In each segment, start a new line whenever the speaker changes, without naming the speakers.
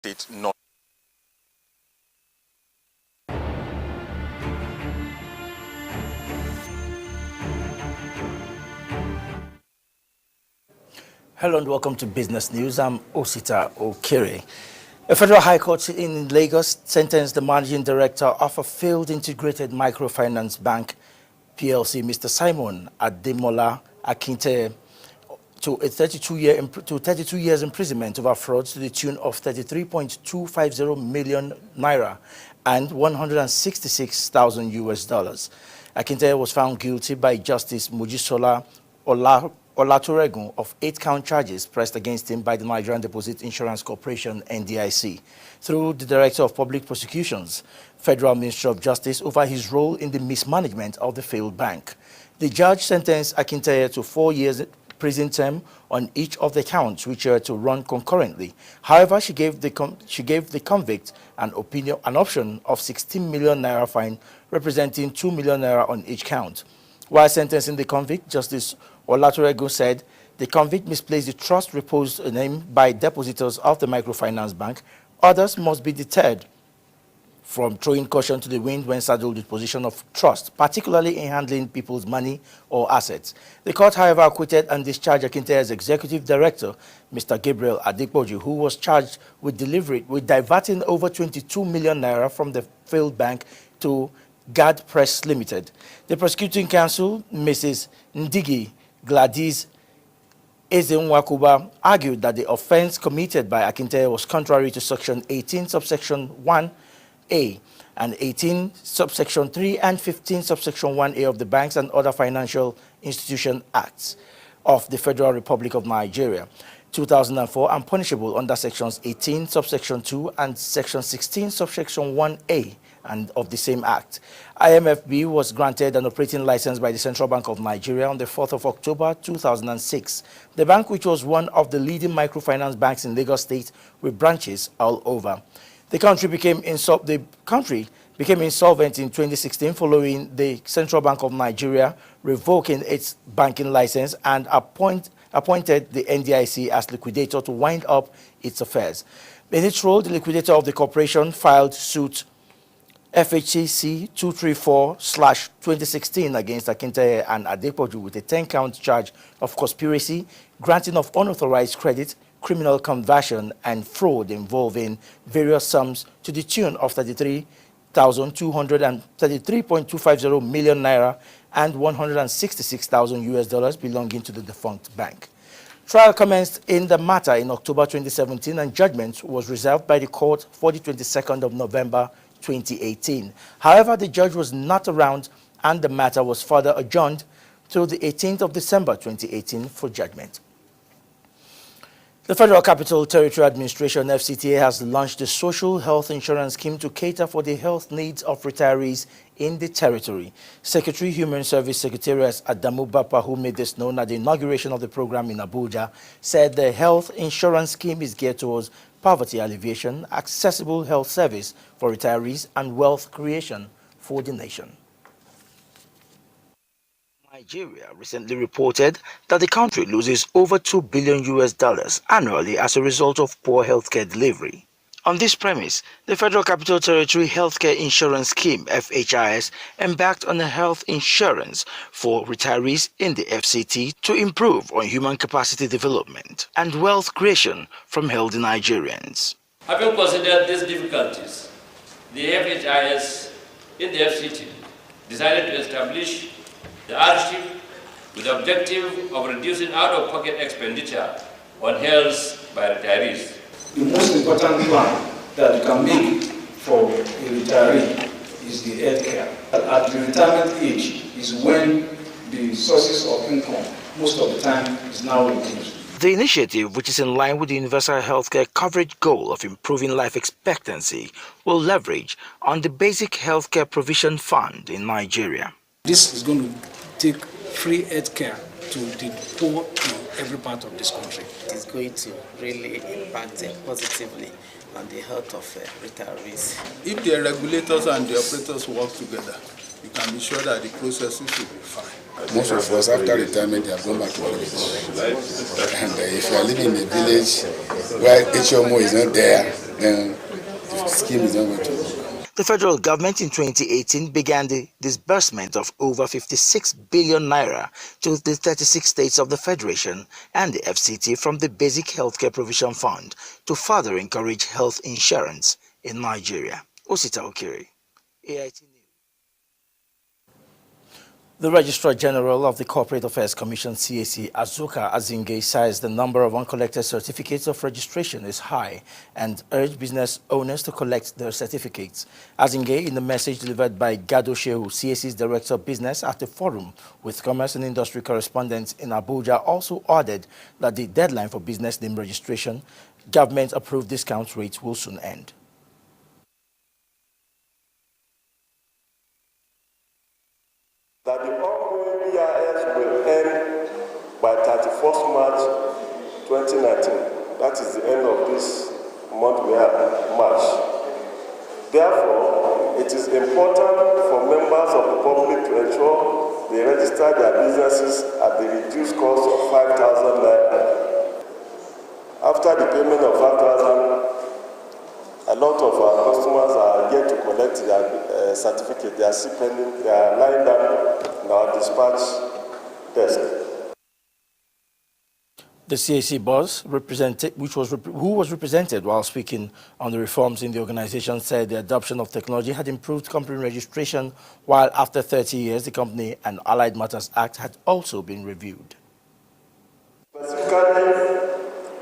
state not.
Hello and welcome to Business News. I'm Osita Okere. A federal high court in Lagos sentenced the managing director of a failed integrated microfinance bank, PLC, Mr. Simon Ademola Akinte, to 32 years imprisonment over fraud to the tune of 33.250 million naira and 166,000 US dollars. Akinte was found guilty by Justice Mojisola Olatoregun of 8-count charges pressed against him by the Nigerian Deposit Insurance Corporation, NDIC, through the Director of Public Prosecutions, Federal Ministry of Justice, over his role in the mismanagement of the failed bank. The judge sentenced Akinte to 4 years prison term on each of the counts, which are to run concurrently. However, she gave the convict an option of 16 million naira fine, representing 2 million naira on each count. While sentencing the convict, Justice Olatorego said the convict misplaced the trust reposed in him by depositors of the microfinance bank. Others must be deterred from throwing caution to the wind when saddled with position of trust, particularly in handling people's money or assets. The court, however, acquitted and discharged Akinte's executive director, Mr. Gabriel Adepoju, who was charged with diverting over 22 million naira from the failed bank to Guard Press Limited. The prosecuting counsel, Mrs. Ndigi Gladys Ezenwakuba, argued that the offense committed by Akinte was contrary to Section 18, subsection 1A, and 18, subsection 3, and 15, subsection 1A of the Banks and Other Financial Institution Acts of the Federal Republic of Nigeria, 2004, and punishable under sections 18, subsection 2, and section 16, subsection 1A and of the same act. IMFB was granted an operating license by the Central Bank of Nigeria on the 4th of October 2006. The bank, which was one of the leading microfinance banks in Lagos State with branches all over. The country became insolvent in 2016 following the Central Bank of Nigeria revoking its banking license and appointed the NDIC as liquidator to wind up its affairs. In its role, the liquidator of the corporation filed suit FHCC 234/2016 against Akinte and Adepoju with a 10-count charge of conspiracy, granting of unauthorized credit, criminal conversion, and fraud involving various sums to the tune of 33.250 million naira and 166,000 US dollars belonging to the defunct bank. Trial commenced in the matter in October 2017 and judgment was reserved by the court for the 22nd of November 2018. However, the judge was not around and the matter was further adjourned to the 18th of December 2018 for judgment. The Federal Capital Territory Administration, FCTA, has launched a social health insurance scheme to cater for the health needs of retirees in the territory. Secretary Human Service Secretariat Adamu Bapa, who made this known at the inauguration of the program in Abuja, said the health insurance scheme is geared towards poverty alleviation, accessible health service for retirees, and wealth creation for the nation. Nigeria recently reported that the country loses over $2 billion annually as a result of poor healthcare delivery. On this premise, the Federal Capital Territory Healthcare Insurance Scheme, FHIS, embarked on a health insurance for retirees in the FCT to improve on human capacity development and wealth creation from healthy Nigerians.
Having considered these difficulties, the FHIS in the FCT decided to establish the RSHIP with the objective of reducing out-of-pocket expenditure on health by retirees.
The most important plan that you can make for a retiree is the health care. At the retirement age is when the sources of income most of the time is now reduced.
The initiative, which is in line with the universal healthcare coverage goal of improving life expectancy, will leverage on the Basic Healthcare Provision Fund in Nigeria.
This is going to take free health care to the poor in every part of this country.
It's going to really impact positively on the health of retirees.
If the regulators and the operators work together, you can be sure that the processes will be fine.
Most of us, after retirement, they have gone back to village. And if you are living in a village where HMO is not there, then the scheme is not going to work.
The federal government in 2018 began the disbursement of over 56 billion naira to the 36 states of the Federation and the FCT from the Basic Healthcare Provision Fund to further encourage health insurance in Nigeria. Osita Okiri, AIT News. The Registrar General of the Corporate Affairs Commission, CAC, Azuka Azinge, says the number of uncollected certificates of registration is high and urged business owners to collect their certificates. Azinge, in the message delivered by Gado Shehu, CAC's Director of Business at a forum with commerce and industry correspondents in Abuja, also added that the deadline for business name registration, government-approved discount rates will soon end.
That the ongoing BIS will end by 31st March 2019. That is the end of this month we have, March. Therefore, it is important for members of the public to ensure they register their businesses at the reduced cost of 5,000 naira. After the payment of 5,000, a lot of our customers are yet to collect their certificate. They are still pending. They are lying down in our dispatch desk.
The CAC boss, who was represented while speaking on the reforms in the organization, said the adoption of technology had improved company registration, while after 30 years, the Company and Allied Matters Act had also been reviewed.
Specifically,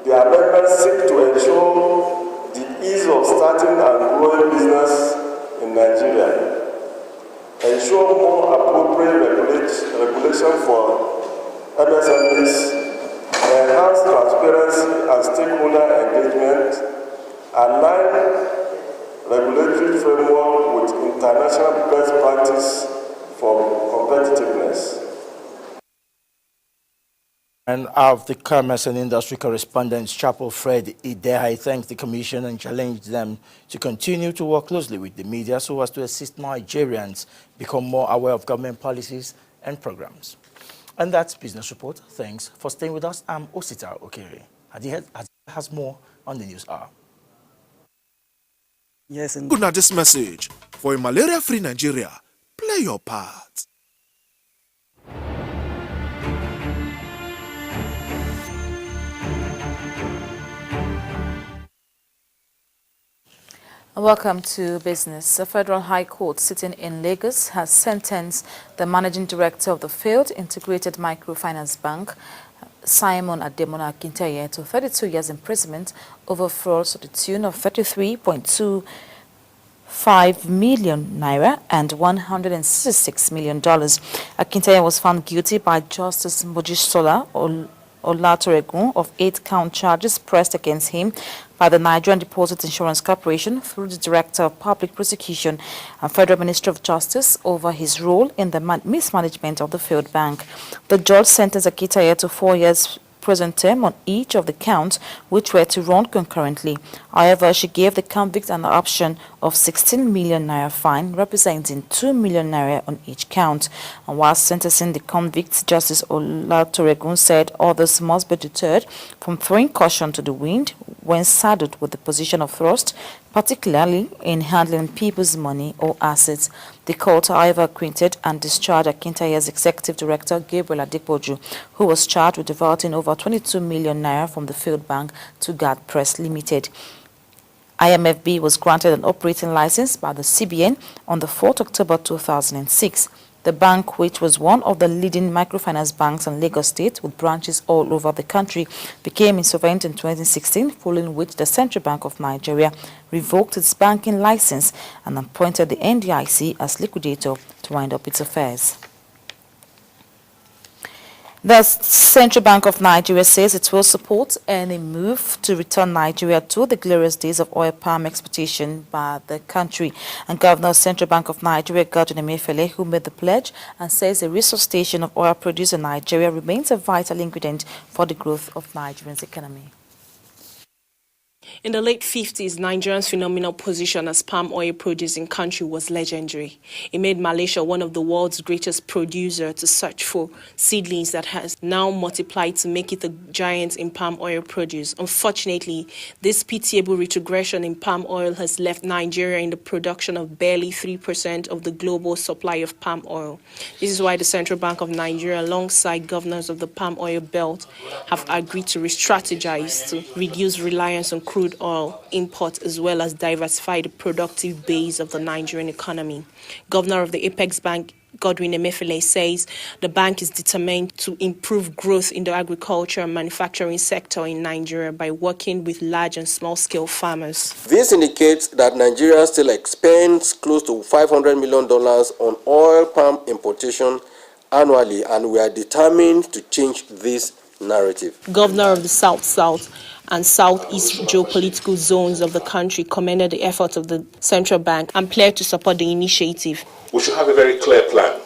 the amendments seek to ensure the ease of starting and growing business in Nigeria, ensure more appropriate regulation for MSMEs, enhance transparency and stakeholder engagement, align regulatory framework with international best practice for competitiveness.
And of the commerce and industry correspondents, Chapel Fred Idehai thanked the Commission and challenged them to continue to work closely with the media so as to assist Nigerians become more aware of government policies and programs. And that's Business Report. Thanks for staying with us. I'm Osita Okiri. Hadi has more on the news hour.
Yes, and good night. This message for a malaria-free Nigeria. Play your part.
Welcome to Business. The Federal High Court sitting in Lagos has sentenced the Managing Director of the failed Integrated Microfinance Bank, Simon Ademola Akintaye, to 32 years imprisonment over fraud to the tune of 33.25 million naira and $166 million. Akintaye was found guilty by Justice Mojisola Olatoregun of 8 count charges pressed against him by the Nigerian Deposit Insurance Corporation through the Director of Public Prosecution and Federal Ministry of Justice over his role in the mismanagement of the failed bank. The judge sentenced Akintaye to 4 years prison term on each of the counts, which were to run concurrently. However, she gave the convict an option of 16 million naira fine, representing 2 million naira on each count. And while sentencing the convicts, Justice Olatoregun said others must be deterred from throwing caution to the wind when saddled with the position of trust, particularly in handling people's money or assets. The court, however, acquitted and discharged Akintaye's executive director, Gabriel Adepoju, who was charged with diverting over 22 million naira from the failed bank to Guard Press Limited. IMFB was granted an operating license by the CBN on the 4th October 2006. The bank, which was one of the leading microfinance banks in Lagos State with branches all over the country, became insolvent in 2016, following which the Central Bank of Nigeria revoked its banking license and appointed the NDIC as liquidator to wind up its affairs. The Central Bank of Nigeria says it will support any move to return Nigeria to the glorious days of oil palm exportation by the country. And Governor of Central Bank of Nigeria, Godwin Emefiele, who made the pledge and says the resuscitation of oil produce in Nigeria remains a vital ingredient for the growth of Nigeria's economy.
In the late 50s, Nigeria's phenomenal position as palm oil producing country was legendary. It made Malaysia one of the world's greatest producers to search for seedlings that has now multiplied to make it a giant in palm oil produce. Unfortunately, this pitiable retrogression in palm oil has left Nigeria in the production of barely 3% of the global supply of palm oil. This is why the Central Bank of Nigeria, alongside governors of the palm oil belt, have agreed to re-strategize to reduce reliance on crude oil import as well as diversify the productive base of the Nigerian economy. Governor of the Apex Bank, Godwin Emefiele, says the bank is determined to improve growth in the agriculture and manufacturing sector in Nigeria by working with large and small-scale farmers.
This indicates that Nigeria still expends close to $500 million on oil palm importation annually, and we are determined to change this narrative.
Governor of the South-South and Southeast geopolitical zones of the country commended the efforts of the central bank and pledged to support the initiative.
We should have a very clear plan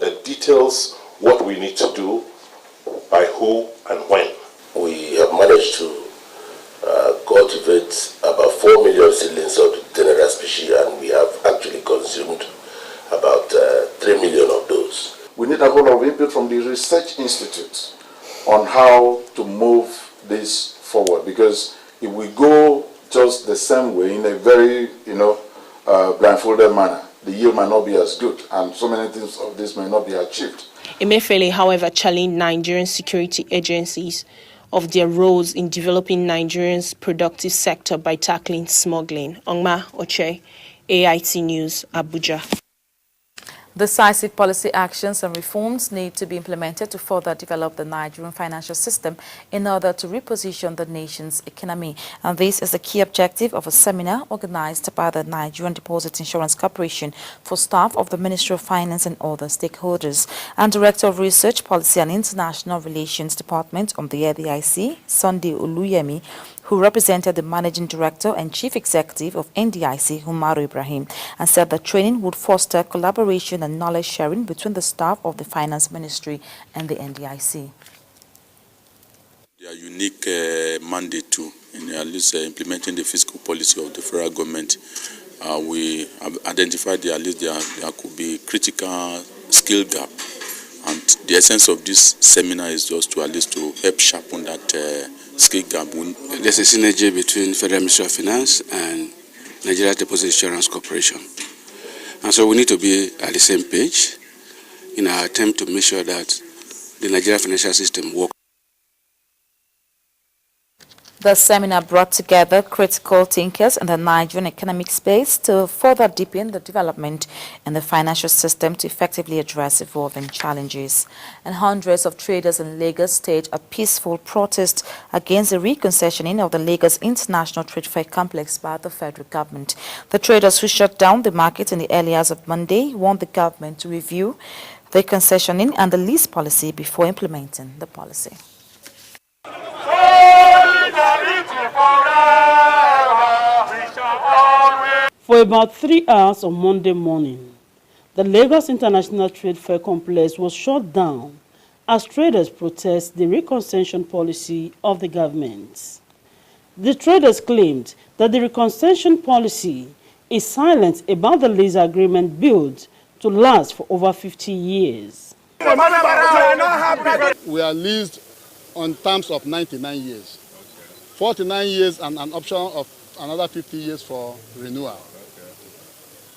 that details what we need to do, by who and when.
We have managed to cultivate about 4 million seedlings of the general species, and we have actually consumed about 3 million of those.
We need a whole lot of input from the research institutes on how to move this forward, because if we go just the same way in a very blindfolded manner, the yield might not be as good, and so many things of this may not be achieved.
Emefiele, however, challenged Nigerian security agencies of their roles in developing Nigeria's productive sector by tackling smuggling. Ongma Oche, AIT News, Abuja.
Decisive policy actions and reforms need to be implemented to further develop the Nigerian financial system in order to reposition the nation's economy. And this is the key objective of a seminar organized by the Nigerian Deposit Insurance Corporation for staff of the Ministry of Finance and other stakeholders. And Director of Research, Policy and International Relations Department of the NDIC, Sunday Oluyemi, who represented the Managing Director and Chief Executive of NDIC, Umaru Ibrahim, and said the training would foster collaboration and knowledge sharing between the staff of the Finance Ministry and the NDIC.
Their unique mandate too, in at least implementing the fiscal policy of the federal government. We have identified that at least there could be critical skill gap, and the essence of this seminar is just to at least to help sharpen that skill gap.
There's a synergy between Federal Ministry of Finance and Nigeria Deposit Insurance Corporation. And so we need to be at the same page in our attempt to make sure that the Nigeria financial system works.
The seminar brought together critical thinkers in the Nigerian economic space to further deepen the development in the financial system to effectively address evolving challenges. And hundreds of traders in Lagos staged a peaceful protest against the reconcessioning of the Lagos International Trade Fair Complex by the federal government. The traders who shut down the market in the early hours of Monday want the government to review the concessioning and the lease policy before implementing the policy.
For about 3 hours on Monday morning, the Lagos International Trade Fair Complex was shut down as traders protest the reconciliation policy of the government. The traders claimed that the reconciliation policy is silent about the lease agreement built to last for over 50 years.
We are leased on terms of 99 years, 49 years and an option of another 50 years for renewal.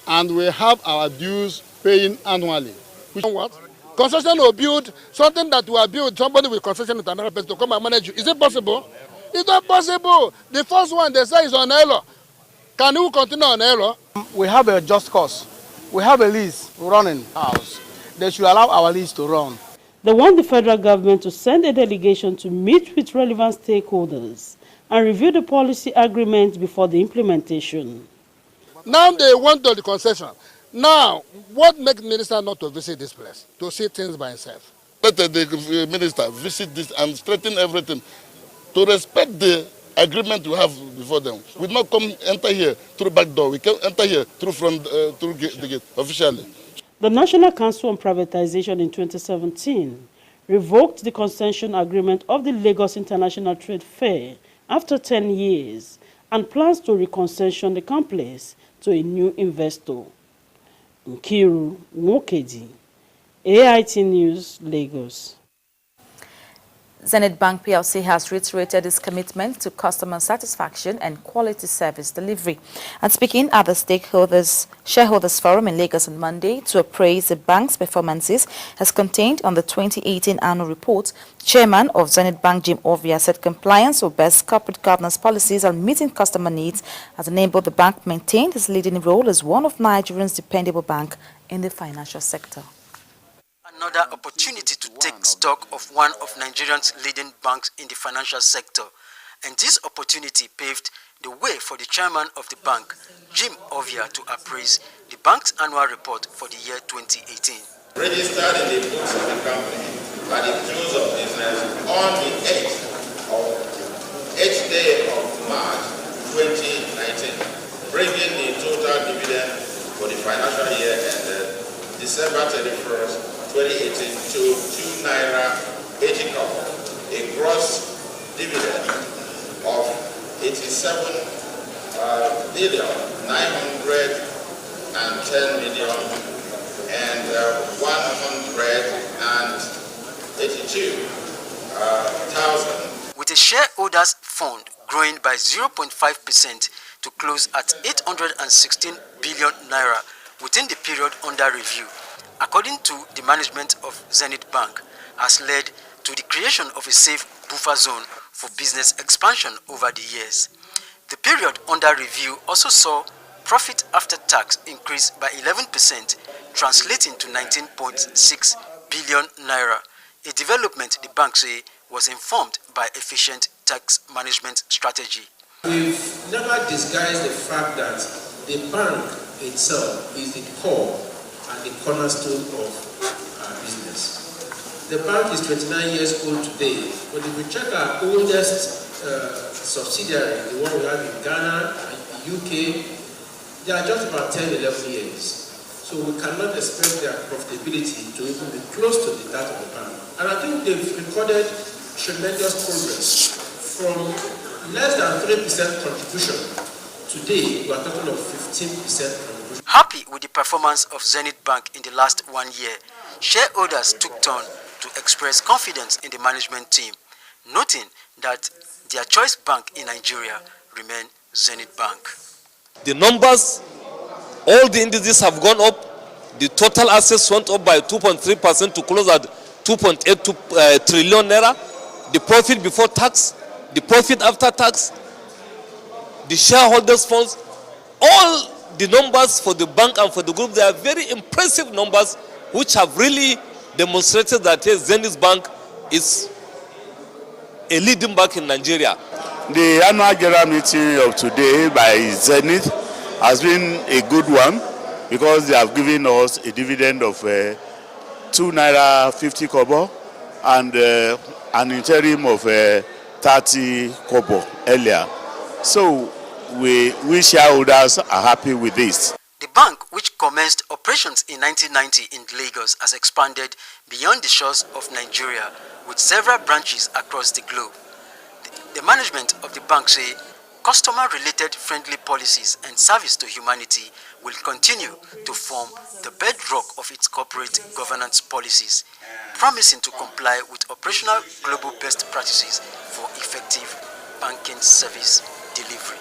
And we have our dues paying annually. What? Concession will build something that will build, somebody will concession with another person to come and manage you. Is it possible? It's not possible. The first one they say is on error. Can you continue on error?
We have a just cause. We have a lease running house. They should allow our lease to run.
They want the federal government to send a delegation to meet with relevant stakeholders and review the policy agreement before the implementation.
Now they want the concession. Now, what makes the minister not to visit this place? To see things by himself.
Let the minister visit this and straighten everything. To respect the agreement we have before them. We not come enter here through back door. We can enter here through front, through the gate officially.
The National Council on Privatization in 2017 revoked the concession agreement of the Lagos International Trade Fair after 10 years and plans to reconcession the complex to a new investor. Nkiru Nwokedi, AIT News, Lagos.
Zenith Bank PLC has reiterated its commitment to customer satisfaction and quality service delivery. And speaking at the Shareholders Forum in Lagos on Monday to appraise the bank's performances as contained on the 2018 annual report, Chairman of Zenith Bank Jim Ovia said compliance with best corporate governance policies and meeting customer needs has enabled the bank maintain its leading role as one of Nigeria's dependable bank in the financial sector.
Another opportunity to take stock of one of Nigeria's leading banks in the financial sector. And this opportunity paved the way for the chairman of the bank, Jim Ovia, to appraise the bank's annual report for the year 2018.
Registered in the books of the company at the close of business on the 8th day of March 2019, bringing the total dividend for the financial year ended December 31st, 2018 to #2.80, a gross dividend of
87,910,182,000. With a shareholders fund growing by 0.5% to close at 816 billion naira within the period under review, according to the management of Zenith Bank, has led to the creation of a safe buffer zone for business expansion over the years. The period under review also saw profit after tax increase by 11%, translating to 19.6 billion naira, a development the bank say was informed by efficient tax management strategy.
We've never disguised the fact that the bank itself is the core and the cornerstone of our business. The bank is 29 years old today, but if we check our oldest subsidiary, the one we have in Ghana and the UK, they are just about 10-11 years. So we cannot expect their profitability to even be close to that of the bank. And I think they've recorded tremendous progress from less than 3% contribution. Today, we are talking of 15% contribution.
Happy with the performance of Zenith Bank in the last 1 year, shareholders took turn to express confidence in the management team, noting that their choice bank in Nigeria remains Zenith Bank.
The numbers, all the indices have gone up. The total assets went up by 2.3% to close at 2.82 trillion naira. The profit before tax, the profit after tax, the shareholders' funds, all the numbers for the bank and for the group, they are very impressive numbers which have really demonstrated that Zenith Bank is a leading bank in Nigeria.
The annual general meeting of today by Zenith has been a good one because they have given us a dividend of 2 naira 50 kobo and an interim of 30 kobo earlier. So we shareholders are happy with this.
The bank, which commenced operations in 1990 in Lagos, has expanded beyond the shores of Nigeria with several branches across the globe. The management of the bank say customer-related friendly policies and service to humanity will continue to form the bedrock of its corporate governance policies, promising to comply with operational global best practices for effective banking service delivery.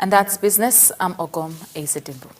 And that's business. I'm Ogom Ezedimbo.